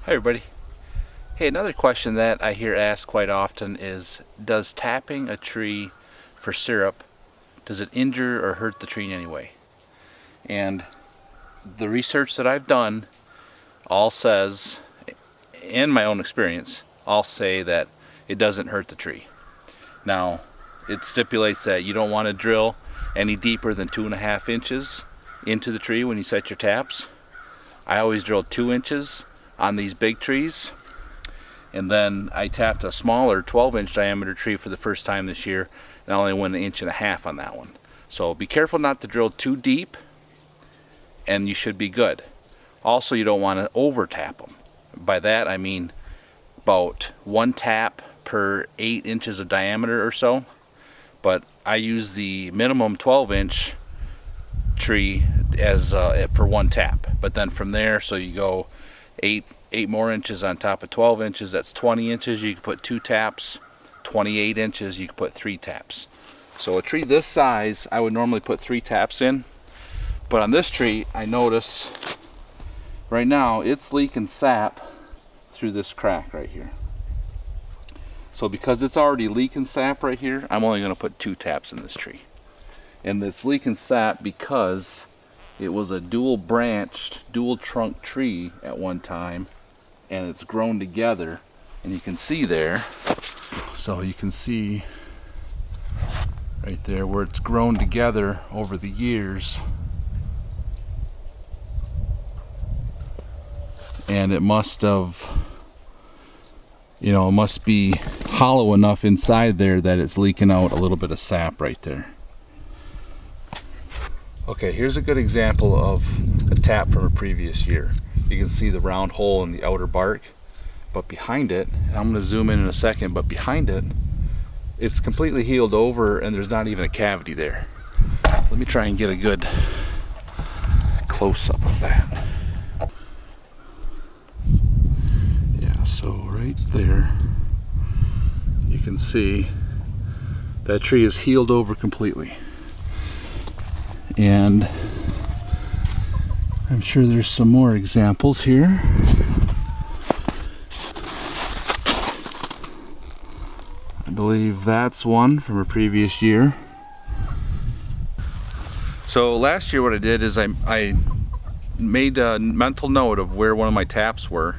Hi everybody. Hey, another question that I hear asked quite often is, does tapping a tree for syrup, does it injure or hurt the tree in any way? And the research that I've done all says, in my own experience, all say that it doesn't hurt the tree. Now, it stipulates that you don't want to drill any deeper than 2.5 inches into the tree when you set your taps. I always drill 2 inches on these big trees, and then I tapped a smaller 12-inch diameter tree for the first time this year, and I only went 1.5 inches on that one. So be careful not to drill too deep, and you should be good. Also, you don't want to over tap them. By that I mean about 1 tap per 8 inches of diameter or so, but I use the minimum 12-inch tree as for 1 tap, but then from there, so you go 8 more inches on top of 12 inches, that's 20 inches, you can put 2 taps. 28 inches, you can put 3 taps. So a tree this size, I would normally put 3 taps in, but on this tree, I notice right now it's leaking sap through this crack right here. So because it's already leaking sap right here, I'm only going to put 2 taps in this tree. And it's leaking sap because it was a dual branched, dual trunk tree at one time, and it's grown together, and you can see there, so you can see right there where it's grown together over the years, and it must have, it must be hollow enough inside there that it's leaking out a little bit of sap right there. Okay, here's a good example of a tap from a previous year. You can see the round hole in the outer bark, but behind it, I'm going to zoom in a second, but behind it, it's completely healed over and there's not even a cavity there. Let me try and get a good close-up of that. Yeah, so right there, you can see that tree is healed over completely. And I'm sure there's some more examples here. I believe that's one from a previous year. So last year what I did is I made a mental note of where one of my taps were,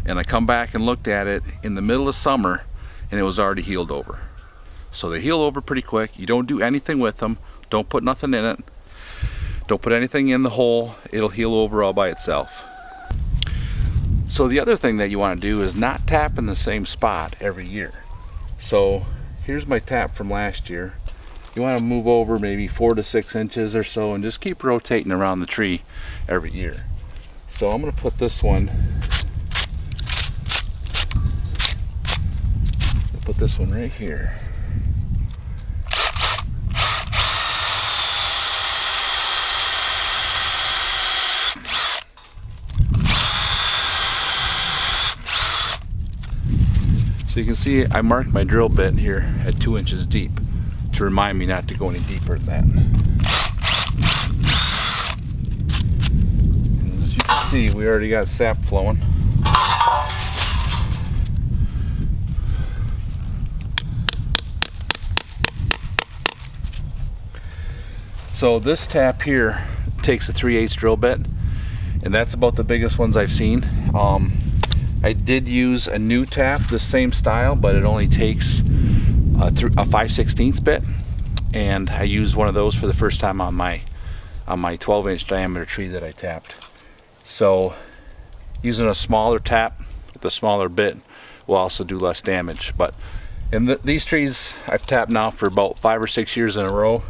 and I come back and looked at it in the middle of summer, and it was already healed over. So they heal over pretty quick. You don't do anything with them. Don't put nothing in it. Don't put anything in the hole. It'll heal over all by itself. So the other thing that you want to do is not tap in the same spot every year. So here's my tap from last year. You want to move over maybe 4 to 6 inches or so and just keep rotating around the tree every year. So I'm going to put this one, right here. So you can see I marked my drill bit here at 2 inches deep to remind me not to go any deeper than that. And as you can see, we already got sap flowing. So this tap here takes a 3/8 drill bit, and that's about the biggest ones I've seen. I did use a new tap, the same style, but it only takes a 5/16 bit, and I used one of those for the first time on my 12-inch diameter tree that I tapped. So using a smaller tap with a smaller bit will also do less damage. But in these trees I've tapped now for about 5 or 6 years in a row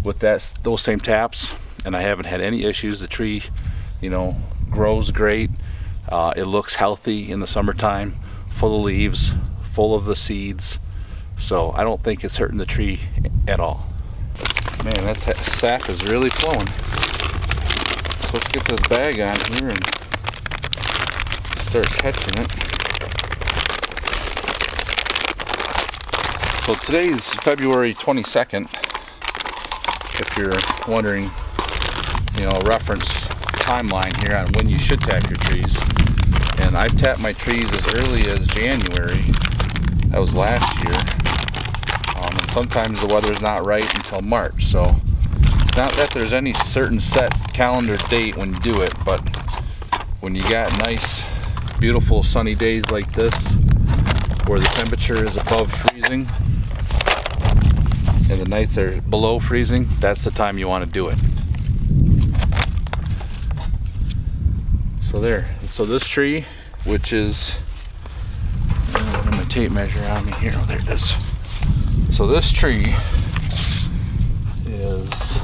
with those same taps, and I haven't had any issues. The tree, grows great. It looks healthy in the summertime, full of leaves, full of the seeds. So I don't think it's hurting the tree at all. Man, that sap is really flowing. So let's get this bag on here and start catching it. So today's February 22nd. If you're wondering, reference timeline here on when you should tap your trees. And And I've tapped my trees as early as January. That was last year. And sometimes the weather's not right until March. So not that there's any certain set calendar date when you do it, but when you got nice, beautiful sunny days like this, where the temperature is above freezing and the nights are below freezing, that's the time you want to do it. So there. So this tree, which is, I have my tape measure on me here. Oh, there it is. So this tree is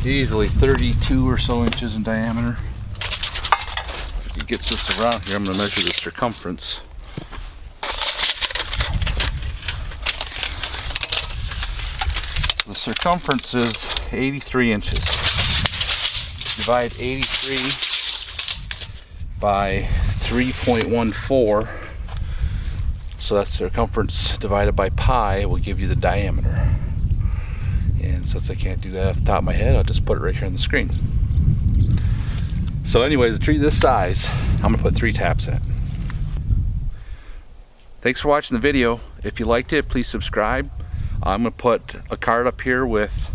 easily 32 or so inches in diameter. If you get this around here, I'm going to measure the circumference. The circumference is 83 inches. Divide 83 by 3.14, so that's circumference divided by pi will give you the diameter. And since I can't do that off the top of my head, I'll just put it right here on the screen. So anyways, a tree this size, I'm going to put 3 taps in it. Thanks for watching the video. If you liked it, please subscribe. I'm going to put a card up here with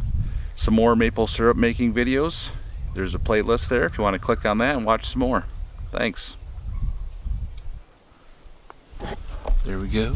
some more maple syrup making videos. There's a playlist there if you want to click on that and watch some more. Thanks. There we go.